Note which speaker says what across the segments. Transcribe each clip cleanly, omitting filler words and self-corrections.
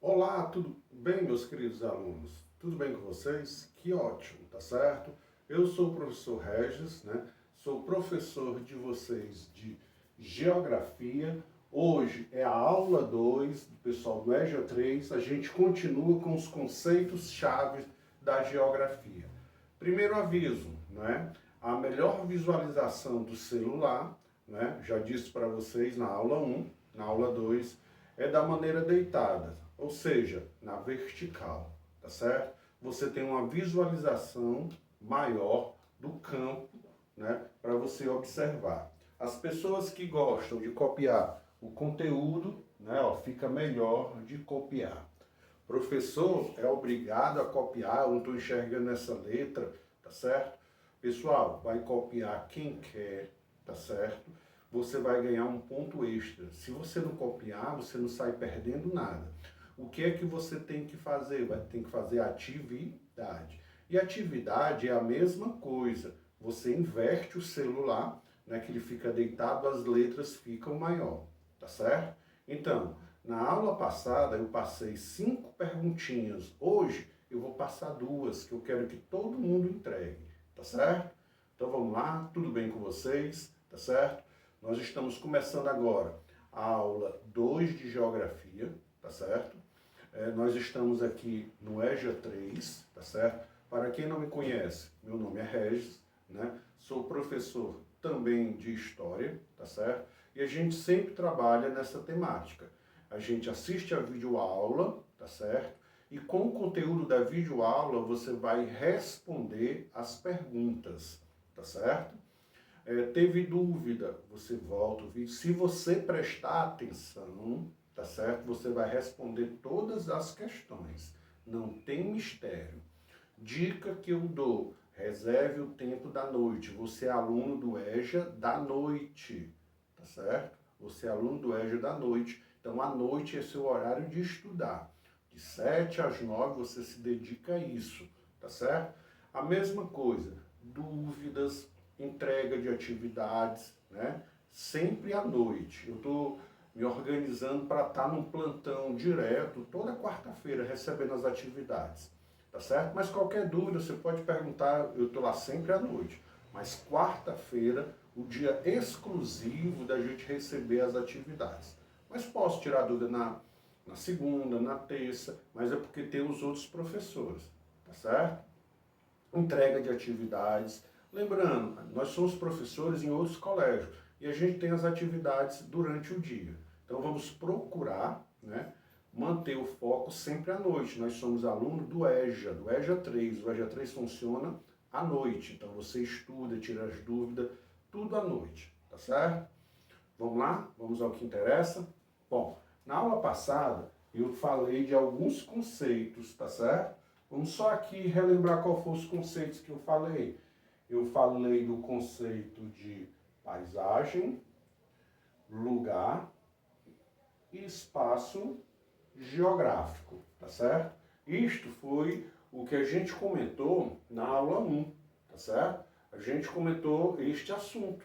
Speaker 1: Olá, tudo bem, meus queridos alunos? Tudo bem com vocês? Que ótimo, tá certo? Eu sou o professor Regis, né? Sou professor de vocês de Geografia. Hoje é a aula 2 do pessoal do EJA 3. A gente continua com os conceitos-chave da Geografia. Primeiro aviso, né? A melhor visualização do celular, né? Já disse para vocês na aula 1, na aula 2, é da maneira deitada, ou seja, na vertical, tá certo? Você tem uma visualização maior do campo, né, para você observar. As pessoas que gostam de copiar o conteúdo, né, ó, fica melhor de copiar. Professor é obrigado a copiar, eu não estou enxergando essa letra, tá certo? Pessoal, vai copiar quem quer, tá certo? Você vai ganhar um ponto extra. Se você não copiar, você não sai perdendo nada. O que é que você tem que fazer? Tem que fazer atividade. E atividade é a mesma coisa. Você inverte o celular, né, que ele fica deitado, as letras ficam maior, tá certo? Então, na aula passada eu passei 5 perguntinhas. Hoje eu vou passar 2, que eu quero que todo mundo entregue, tá certo? Então vamos lá, tudo bem com vocês, tá certo? Nós estamos começando agora a aula 2 de Geografia, tá certo? Nós estamos aqui no EJA 3, tá certo? Para quem não me conhece, meu nome é Regis, né? Sou professor também de História, tá certo? E a gente sempre trabalha nessa temática. A gente assiste a videoaula, tá certo? E com o conteúdo da videoaula você vai responder as perguntas, tá certo? Teve dúvida, você volta o vídeo. Se você prestar atenção, tá certo? Você vai responder todas as questões. Não tem mistério. Dica que eu dou, reserve o tempo da noite. Você é aluno do EJA da noite, tá certo? Você é aluno do EJA da noite. Então, à noite é seu horário de estudar. De 7 às 9 você se dedica a isso, tá certo? A mesma coisa, dúvidas, entrega de atividades, né? Sempre à noite. Eu estou me organizando para estar num plantão direto toda quarta-feira recebendo as atividades, tá certo? Mas qualquer dúvida você pode perguntar, eu estou lá sempre à noite. Mas quarta-feira, o dia exclusivo da gente receber as atividades. Mas posso tirar dúvida na segunda, na terça, mas é porque tem os outros professores, tá certo? Entrega de atividades. Lembrando, nós somos professores em outros colégios e a gente tem as atividades durante o dia. Então vamos procurar, né, manter o foco sempre à noite. Nós somos alunos do EJA 3. O EJA 3 funciona à noite. Então você estuda, tira as dúvidas, tudo à noite, tá certo? Vamos lá? Vamos ao que interessa? Bom, na aula passada eu falei de alguns conceitos, tá certo? Vamos só aqui relembrar qual foram os conceitos que eu falei. Eu falei do conceito de paisagem, lugar e espaço geográfico, tá certo? Isto foi o que a gente comentou na aula 1, tá certo? A gente comentou este assunto,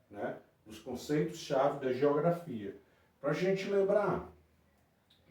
Speaker 1: né? Os conceitos-chave da geografia. Para a gente lembrar,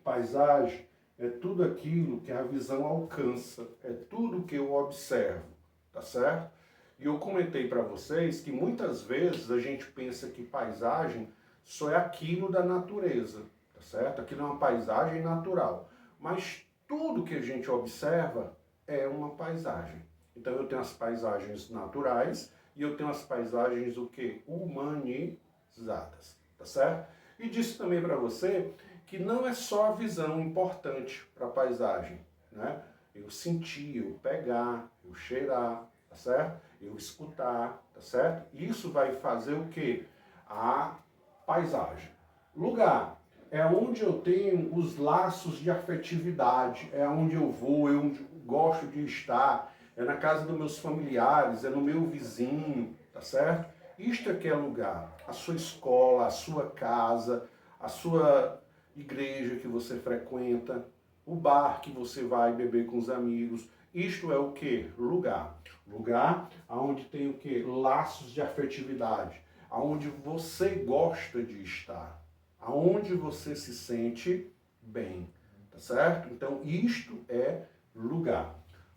Speaker 1: paisagem é tudo aquilo que a visão alcança, é tudo que eu observo, tá certo? E eu comentei para vocês que muitas vezes a gente pensa que paisagem só é aquilo da natureza, tá certo? Aquilo é uma paisagem natural. Mas tudo que a gente observa é uma paisagem. Então eu tenho as paisagens naturais e eu tenho as paisagens o quê? Humanizadas, tá certo? E disse também para você que não é só a visão importante para a paisagem, né? Eu sentir, eu pegar, eu cheirar, tá certo? Eu escutar, tá certo? Isso vai fazer o quê? A paisagem. Lugar é onde eu tenho os laços de afetividade, é onde eu vou, eu gosto de estar, é na casa dos meus familiares, é no meu vizinho, tá certo? Isto é que é lugar. A sua escola, a sua casa, a sua igreja que você frequenta, o bar que você vai beber com os amigos. Isto é o que? Lugar. Lugar onde tem o que? Laços de afetividade. Aonde você gosta de estar. Aonde você se sente bem. tá certo? Então, isto é lugar.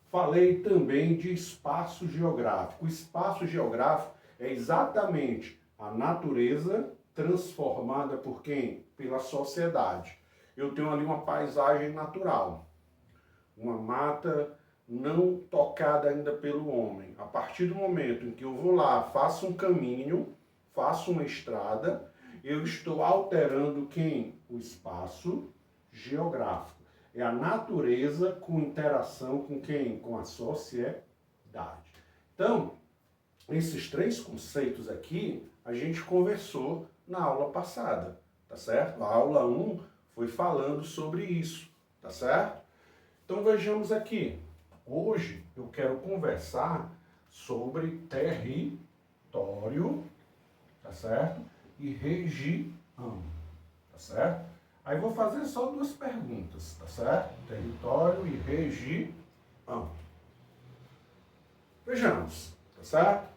Speaker 1: Falei também de espaço geográfico. O espaço geográfico é exatamente a natureza transformada por quem? Pela sociedade. Eu tenho ali uma paisagem natural, uma mata não tocada ainda pelo homem. A partir do momento em que eu vou lá, faço um caminho, faço uma estrada, eu estou alterando quem? O espaço geográfico. É a natureza com interação com quem? Com a sociedade. Então, esses três conceitos aqui, a gente conversou na aula passada, tá certo? A aula 1 foi falando sobre isso, tá certo? Então vejamos aqui. Hoje eu quero conversar sobre território, tá certo? E região, tá certo? Aí vou fazer só duas perguntas, tá certo? Território e região. Vejamos, tá certo?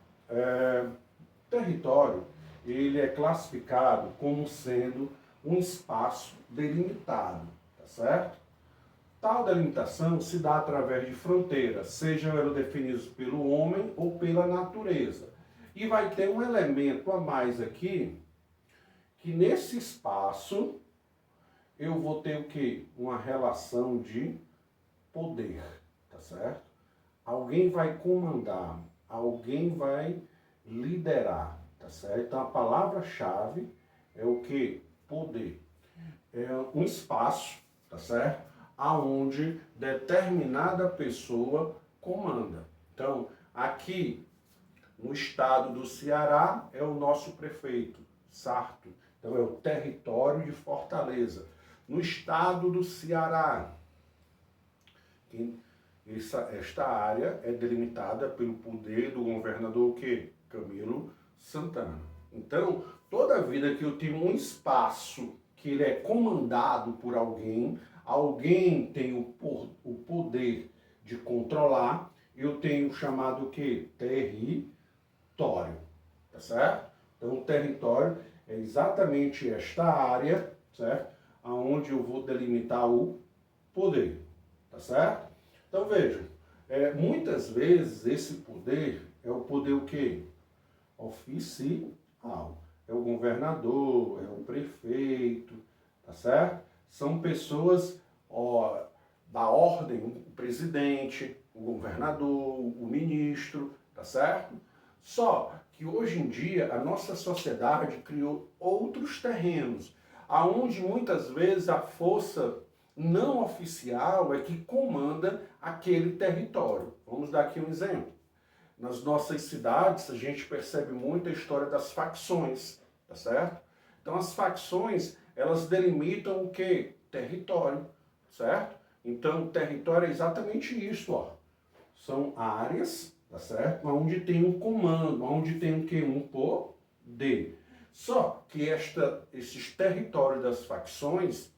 Speaker 1: Território, ele é classificado como sendo um espaço delimitado, tá certo? Tal delimitação se dá através de fronteiras, sejam elas definidas pelo homem ou pela natureza. E vai ter um elemento a mais aqui, que nesse espaço eu vou ter o quê? Uma relação de poder, tá certo? Alguém vai comandar, alguém vai liderar, tá certo? Então a palavra-chave é o quê? Poder. É um espaço, tá certo? Aonde determinada pessoa comanda. Então, aqui no estado do Ceará é o nosso prefeito, Sarto. Então, é o território de Fortaleza. No estado do Ceará, esta área é delimitada pelo poder do governador o quê? Camilo Santana. Então, toda vida que eu tenho um espaço que ele é comandado por alguém, alguém tem o poder de controlar, eu tenho o chamado o quê? Território, tá certo? Então, o território é exatamente esta área, certo? Aonde eu vou delimitar o poder, tá certo? Então, vejam, muitas vezes esse poder é o poder o quê? Oficial. É o governador, é o prefeito, tá certo? São pessoas da ordem, o presidente, o governador, o ministro, tá certo? Só que hoje em dia a nossa sociedade criou outros terrenos, aonde muitas vezes a força não oficial é que comanda aquele território. Vamos dar aqui um exemplo. Nas nossas cidades, a gente percebe muito a história das facções, tá certo? Então, as facções, elas delimitam o quê? Território, certo? Então, o território é exatamente isso, ó. São áreas, tá certo? Onde tem um comando, onde tem o quê? Um poder. Só que esses territórios das facções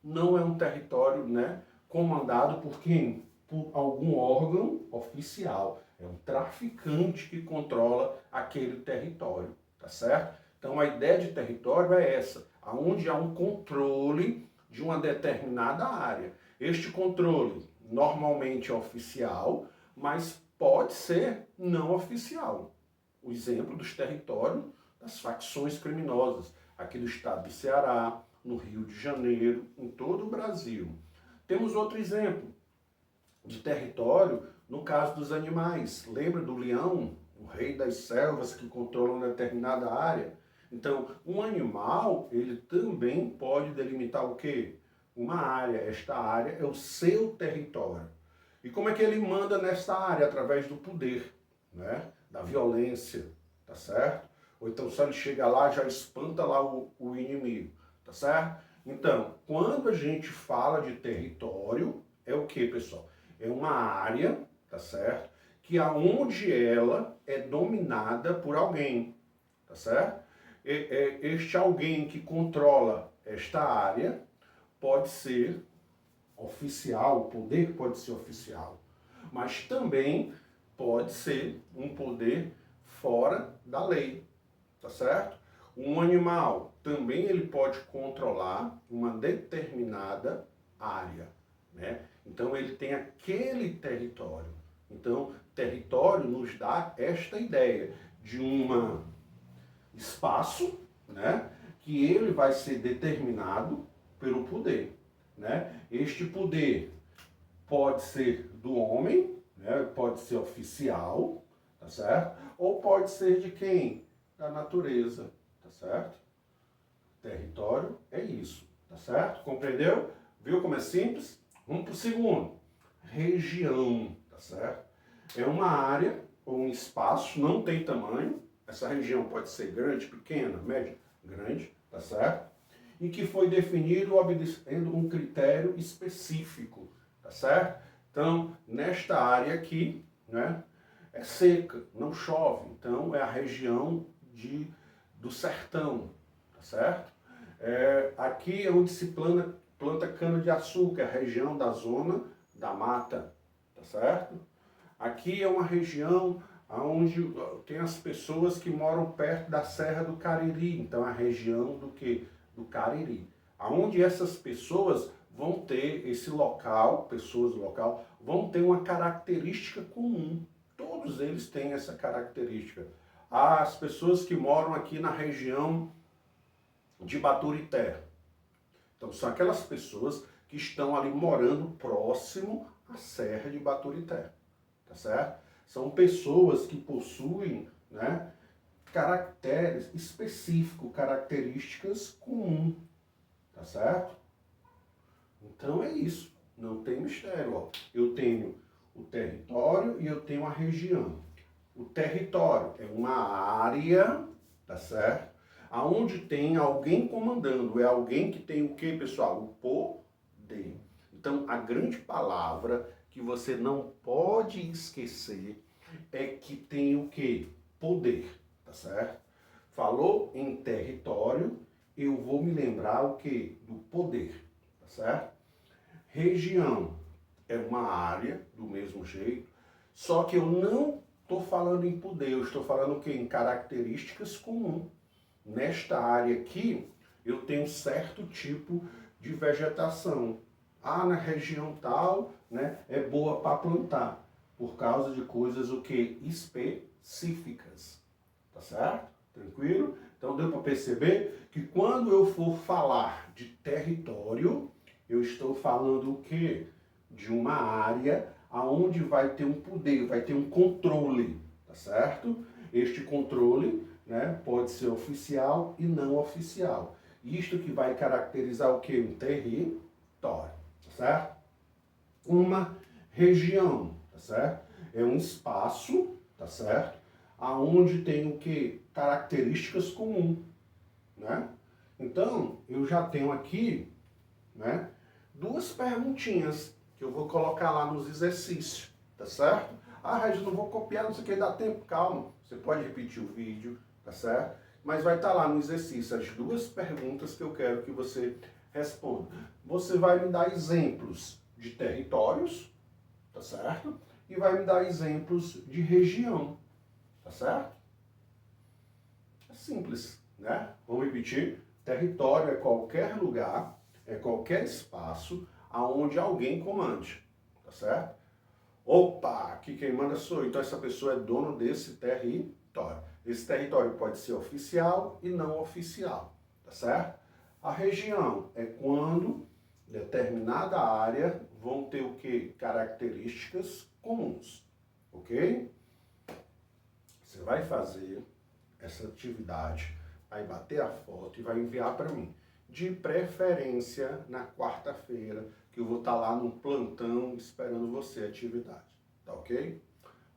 Speaker 1: não é um território, né, comandado por quem? Por algum órgão oficial. É um traficante que controla aquele território, tá certo? Então a ideia de território é essa, aonde há um controle de uma determinada área. Este controle normalmente é oficial, mas pode ser não oficial. O exemplo dos territórios das facções criminosas, aqui do estado do Ceará, no Rio de Janeiro, em todo o Brasil. Temos outro exemplo de território no caso dos animais. Lembra do leão, o rei das selvas que controla uma determinada área? Então, um animal, ele também pode delimitar o quê? Uma área. Esta área é o seu território. E como é que ele manda nesta área? Através do poder, né? Da violência, tá certo? Ou então, se ele chega lá, já espanta lá o inimigo, tá certo? Então, quando a gente fala de território, é o que, pessoal? É uma área, tá certo? Que aonde ela é dominada por alguém, tá certo? Este alguém que controla esta área pode ser oficial, o poder pode ser oficial, mas também pode ser um poder fora da lei, tá certo? Um animal também ele pode controlar uma determinada área, né? Então ele tem aquele território. Então, território nos dá esta ideia de um espaço, né, que ele vai ser determinado pelo poder, né? Este poder pode ser do homem, né, pode ser oficial, tá certo? Ou pode ser de quem? Da natureza, tá certo? Território é isso, tá certo? Compreendeu? Viu como é simples? Vamos para o segundo. Região, tá certo? É uma área ou um espaço, não tem tamanho. Essa região pode ser grande, pequena, média, grande, tá certo? E que foi definido obedecendo um critério específico, tá certo? Então, nesta área aqui, né, é seca, não chove. Então, é a região do sertão, tá certo? Aqui é onde se planta cana-de-açúcar, a região da zona da mata, tá certo? Aqui é uma região onde tem as pessoas que moram perto da Serra do Cariri, então a região do quê? Do Cariri. Aonde essas pessoas vão ter esse local, pessoas do local, vão ter uma característica comum. Todos eles têm essa característica. As pessoas que moram aqui na região de Baturité. Então são aquelas pessoas que estão ali morando próximo à Serra de Baturité, tá certo? São pessoas que possuem, né, caracteres específicos, características comuns, tá certo? Então é isso, não tem mistério, ó. Eu tenho o território e eu tenho a região. O território é uma área, tá certo? Aonde tem alguém comandando, é alguém que tem o que, pessoal? O poder. Então, a grande palavra que você não pode esquecer é que tem o que? Poder, tá certo? Falou em território, eu vou me lembrar o que? Do poder, tá certo? Região é uma área, do mesmo jeito, só que eu não estou falando em poder, eu estou falando o que? Em características comuns. Nesta área aqui, eu tenho certo tipo de vegetação. Na região tal, né, é boa para plantar, por causa de coisas o que? Específicas. Tá certo? Tranquilo? Então deu para perceber que quando eu for falar de território, eu estou falando o quê? De uma área aonde vai ter um poder, vai ter um controle, tá certo? Este controle, né, pode ser oficial e não oficial. Isto que vai caracterizar o que? Um território, tá certo? Uma região, tá certo? É um espaço, tá certo? Aonde tem o que? Características comuns, né? Então, eu já tenho aqui, né, duas perguntinhas que eu vou colocar lá nos exercícios, tá certo? Regis, não vou copiar, não sei o que, dá tempo, calma. Você pode repetir o vídeo, tá certo? Mas vai estar lá no exercício as duas perguntas que eu quero que você responda. Você vai me dar exemplos de territórios, tá certo? E vai me dar exemplos de região, tá certo? É simples, né? Vamos repetir. Território é qualquer lugar, é qualquer espaço aonde alguém comande, tá certo? Opa, aqui quem manda sou eu. Então essa pessoa é dono desse território. Esse território pode ser oficial e não oficial, tá certo? A região é quando determinada área vão ter o que? Características comuns, ok? Você vai fazer essa atividade, vai bater a foto e vai enviar para mim. De preferência na quarta-feira, que eu vou estar lá no plantão esperando você a atividade, tá ok?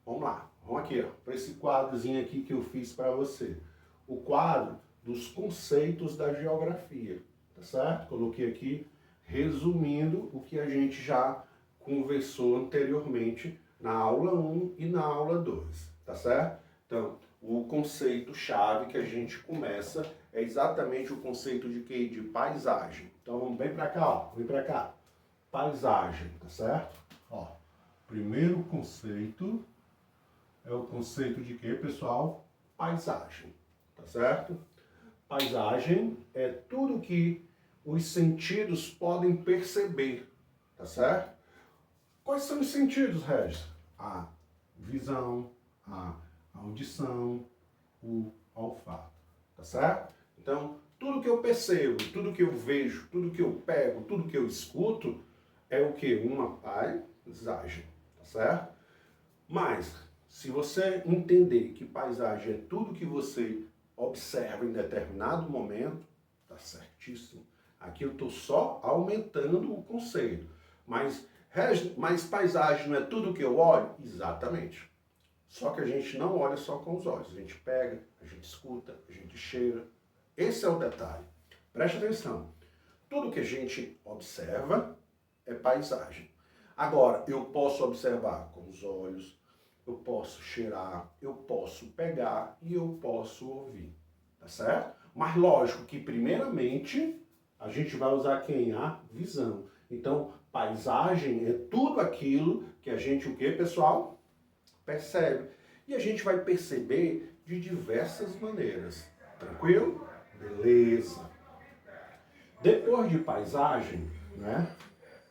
Speaker 1: Vamos lá, vamos aqui, ó, para esse quadrozinho aqui que eu fiz para você. O quadro dos conceitos da geografia, tá certo? Coloquei aqui, resumindo o que a gente já conversou anteriormente na aula 1 e na aula 2, tá certo? Então, o conceito-chave que a gente começa é exatamente o conceito de quê? De paisagem. Então, vamos bem para cá, ó, vem para cá. Paisagem, tá certo? Ó, primeiro conceito é o conceito de quê, pessoal? Paisagem, tá certo? Paisagem é tudo que os sentidos podem perceber, tá certo? Quais são os sentidos, Regis? A visão, a audição, o olfato, tá certo? Então, tudo que eu percebo, tudo que eu vejo, tudo que eu pego, tudo que eu escuto, é o que? Uma paisagem, tá certo? Mas, se você entender que paisagem é tudo que você observa em determinado momento, tá certíssimo. Aqui eu estou só aumentando o conceito. Mas paisagem não é tudo que eu olho? Exatamente. Só que a gente não olha só com os olhos. A gente pega, a gente escuta, a gente cheira. Esse é o detalhe. Preste atenção. Tudo que a gente observa é paisagem. Agora, eu posso observar com os olhos, eu posso cheirar, eu posso pegar e eu posso ouvir. Tá certo? Mas lógico que primeiramente a gente vai usar quem? A visão. Então, paisagem é tudo aquilo que a gente, o que, pessoal? Percebe. E a gente vai perceber de diversas maneiras. Tranquilo? Beleza. Depois de paisagem, né?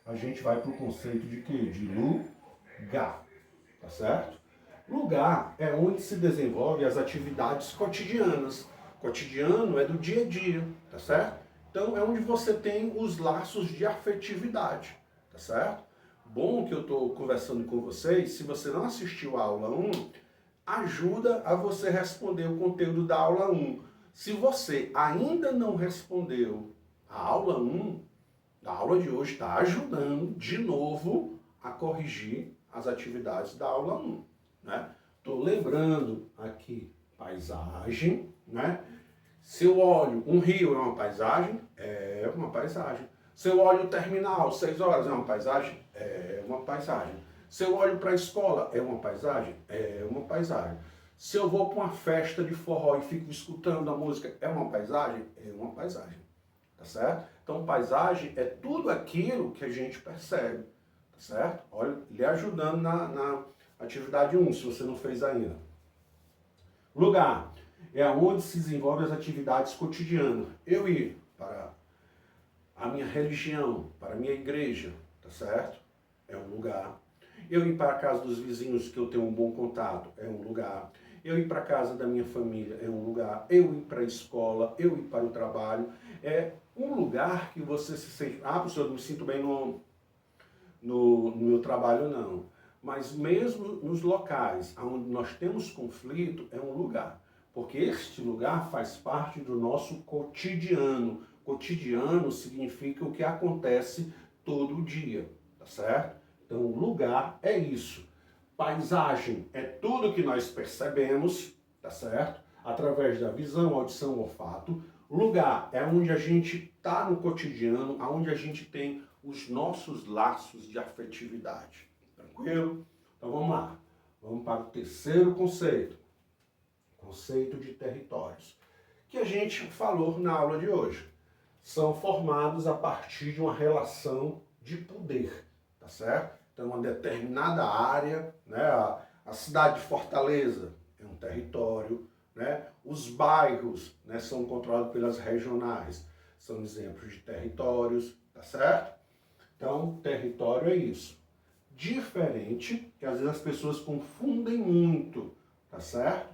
Speaker 1: A gente vai para o conceito de quê? De lugar. Tá certo? Lugar é onde se desenvolvem as atividades cotidianas. Cotidiano é do dia a dia, tá certo? Então é onde você tem os laços de afetividade, tá certo? Bom que eu estou conversando com vocês, se você não assistiu a aula 1, ajuda a você responder o conteúdo da aula 1. Se você ainda não respondeu a aula 1, a aula de hoje está ajudando de novo a corrigir as atividades da aula 1. Né? Estou lembrando aqui paisagem, né? Se eu olho um rio é uma paisagem? É uma paisagem. Se eu olho o terminal, 6 horas, é uma paisagem? É uma paisagem. Se eu olho para a escola, é uma paisagem? É uma paisagem. Se eu vou para uma festa de forró e fico escutando a música, é uma paisagem? É uma paisagem. Tá certo? Então, paisagem é tudo aquilo que a gente percebe. Tá certo? Olha, lhe ajudando na atividade 1, se você não fez ainda. Lugar é onde se desenvolvem as atividades cotidianas. Eu ir para a minha religião, para a minha igreja, tá certo? É um lugar. Eu ir para a casa dos vizinhos que eu tenho um bom contato, é um lugar. Eu ir para a casa da minha família, é um lugar. Eu ir para a escola, eu ir para o trabalho, é um lugar que você se sente... Ah, professor, eu não me sinto bem no meu trabalho, não. Mas mesmo nos locais onde nós temos conflito, é um lugar. Porque este lugar faz parte do nosso cotidiano. Cotidiano significa o que acontece todo dia, tá certo? Então, lugar é isso. Paisagem é tudo que nós percebemos, tá certo? Através da visão, audição, olfato. Lugar é onde a gente está no cotidiano, onde a gente tem os nossos laços de afetividade. Tranquilo? Então vamos lá. Vamos para o terceiro conceito. Conceito de territórios. Que a gente falou na aula de hoje. São formados a partir de uma relação de poder, tá certo? Então, uma determinada área, né? A cidade de Fortaleza é um território, né? Os bairros, né, são controlados pelas regionais, são exemplos de territórios, tá certo? Então, território é isso. Diferente, que às vezes as pessoas confundem muito, tá certo?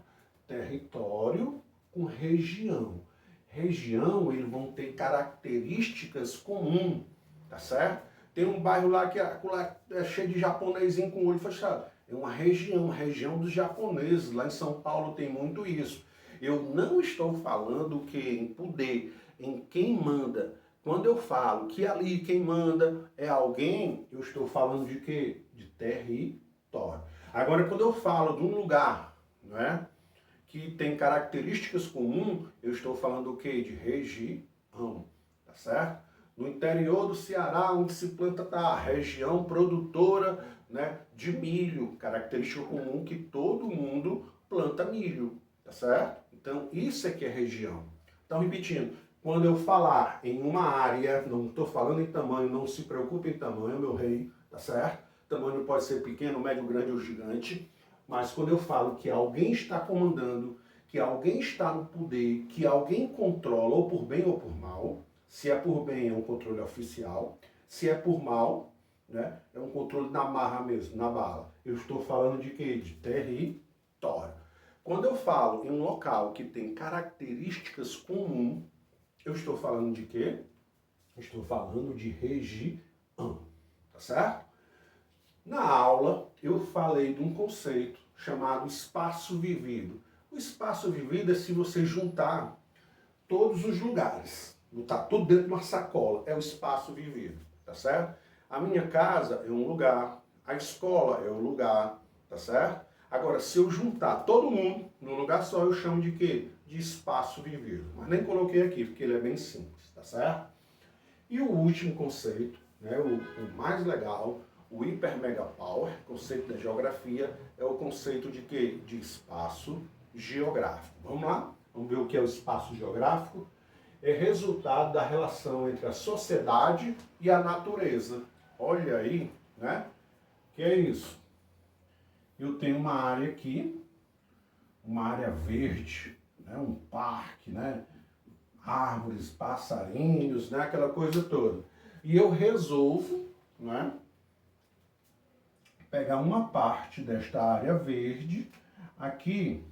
Speaker 1: Território com região. Região, eles vão ter características comuns, tá certo? Tem um bairro lá que é cheio de japonesinho com o olho fechado. É uma região dos japoneses. Lá em São Paulo tem muito isso. Eu não estou falando que em poder, em quem manda. Quando eu falo que ali quem manda é alguém, eu estou falando de quê? De território. Agora, quando eu falo de um lugar, né, que tem características comuns, eu estou falando o quê? De região, tá certo? No interior do Ceará, onde se planta a região produtora, né, de milho, característica comum que todo mundo planta milho, tá certo? Então, isso é que é região. Então, repetindo, quando eu falar em uma área, não estou falando em tamanho, não se preocupe em tamanho, meu rei, tá certo? Tamanho pode ser pequeno, médio, grande ou gigante, mas quando eu falo que alguém está comandando, que alguém está no poder, que alguém controla, ou por bem ou por mal, se é por bem é um controle oficial, se é por mal, né? É um controle na marra mesmo, na bala. Eu estou falando de quê? De território. Quando eu falo em um local que tem características comuns, eu estou falando de quê? Estou falando de região, tá certo? Na aula, eu falei de um conceito chamado espaço vivido. O espaço vivido é se você juntar todos os lugares. Não está tudo dentro de uma sacola. É o espaço vivido, tá certo? A minha casa é um lugar, a escola é um lugar, tá certo? Agora, se eu juntar todo mundo num lugar só, eu chamo de quê? De espaço vivido. Mas nem coloquei aqui, porque ele é bem simples, tá certo? E o último conceito, né, o mais legal, o hiper mega power, conceito da geografia, é o conceito de quê? De espaço geográfico. Vamos lá? Vamos ver o que é o espaço geográfico? É resultado da relação entre a sociedade e a natureza. Olha aí, né? Que é isso? Eu tenho uma área aqui, uma área verde, né? Um parque, né? Árvores, passarinhos, né? Aquela coisa toda. E eu resolvo, né? Pegar uma parte desta área verde aqui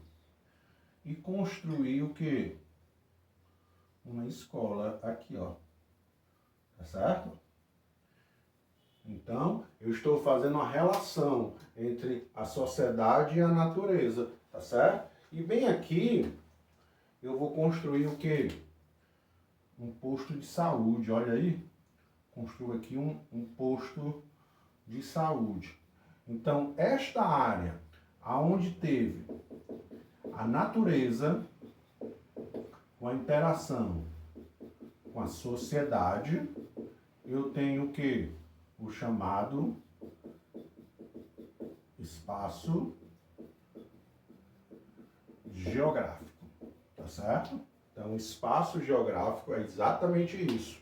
Speaker 1: e construir o quê? Uma escola aqui, ó. Tá certo? Então, eu estou fazendo uma relação entre a sociedade e a natureza, tá certo? E bem aqui, eu vou construir o quê? Um posto de saúde, olha aí. Construo aqui um posto de saúde. Então, esta área, aonde teve a natureza com a interação com a sociedade, eu tenho o quê? O chamado espaço geográfico, tá certo? Então, o espaço geográfico é exatamente isso.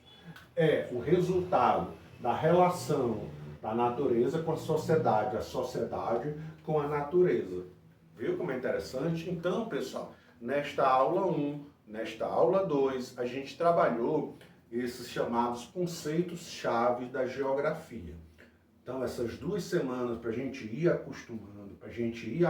Speaker 1: É o resultado da relação da natureza com a sociedade com a natureza. Viu como é interessante? Então, pessoal, nesta aula 1, nesta aula 2, a gente trabalhou esses chamados conceitos-chave da geografia. Então, essas 2 semanas para a gente ir acostumando, para a gente ir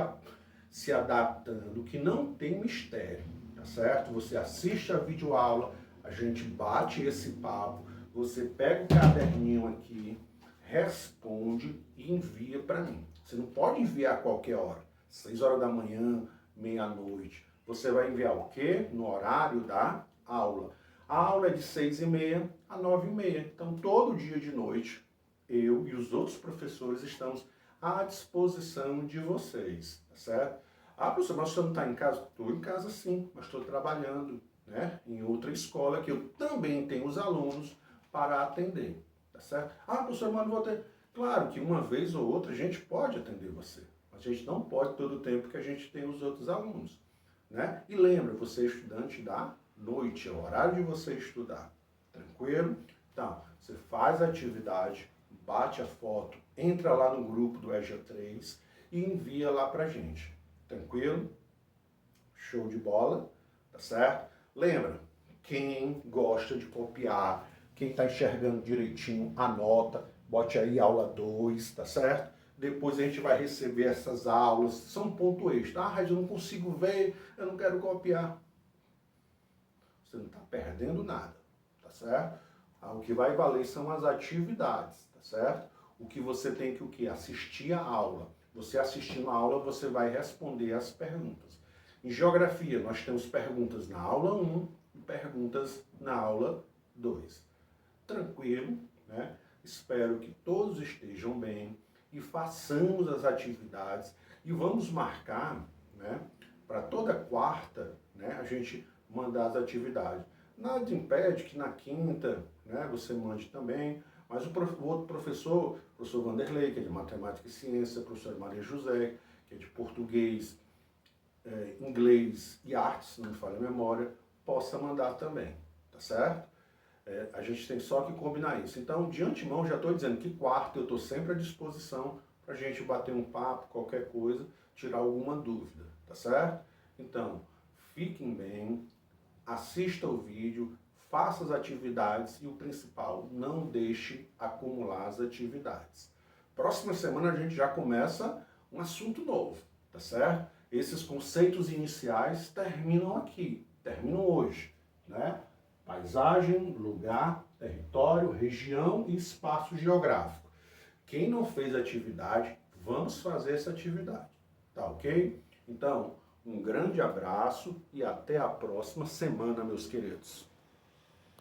Speaker 1: se adaptando, que não tem mistério, tá certo? Você assiste a videoaula, a gente bate esse papo, você pega o caderninho aqui, responde e envia para mim. Você não pode enviar a qualquer hora, 6 horas da manhã, meia-noite. Você vai enviar o quê? No horário da aula. A aula é de 6h30 a 9h30. Então, todo dia de noite, eu e os outros professores estamos à disposição de vocês, tá certo? Ah, professor, mas você não está em casa? Estou em casa sim, mas estou trabalhando, né, em outra escola que eu também tenho os alunos para atender, tá certo? Ah, professor, mas não vou ter... Claro que uma vez ou outra a gente pode atender você, mas a gente não pode todo o tempo que a gente tem os outros alunos, né? E lembra, você é estudante da noite, é o horário de você estudar, tranquilo? Então, você faz a atividade, bate a foto, entra lá no grupo do EJA3 e envia lá pra gente, tranquilo? Show de bola, tá certo? Lembra, quem gosta de copiar, quem está enxergando direitinho, anota, bote aí aula 2, tá certo? Depois a gente vai receber essas aulas, são ponto extra. Ah, mas eu não consigo ver, eu não quero copiar. Você não está perdendo nada, tá certo? O que vai valer são as atividades, tá certo? O que você tem que o quê? Assistir a aula. Você assistindo a aula, você vai responder as perguntas. Em geografia, nós temos perguntas na aula 1 e perguntas na aula 2. Tranquilo, né? Espero que todos estejam bem e façamos as atividades e vamos marcar, né, para toda quarta, né, a gente mandar as atividades. Nada impede que na quinta, né, você mande também, mas o outro professor, o professor Vanderlei, que é de Matemática e Ciência, a professora Maria José, que é de Português, Inglês e Artes, se não me falha a memória, possa mandar também, tá certo? A gente tem só que combinar isso. Então, de antemão, já estou dizendo que quarta eu estou sempre à disposição para a gente bater um papo, qualquer coisa, tirar alguma dúvida, tá certo? Então, fiquem bem, assista o vídeo, faça as atividades e o principal, não deixe acumular as atividades. Próxima semana a gente já começa um assunto novo, tá certo? Esses conceitos iniciais terminam aqui, terminam hoje, né? Paisagem, lugar, território, região e espaço geográfico. Quem não fez atividade, vamos fazer essa atividade, tá ok? Então, um grande abraço e até a próxima semana, meus queridos.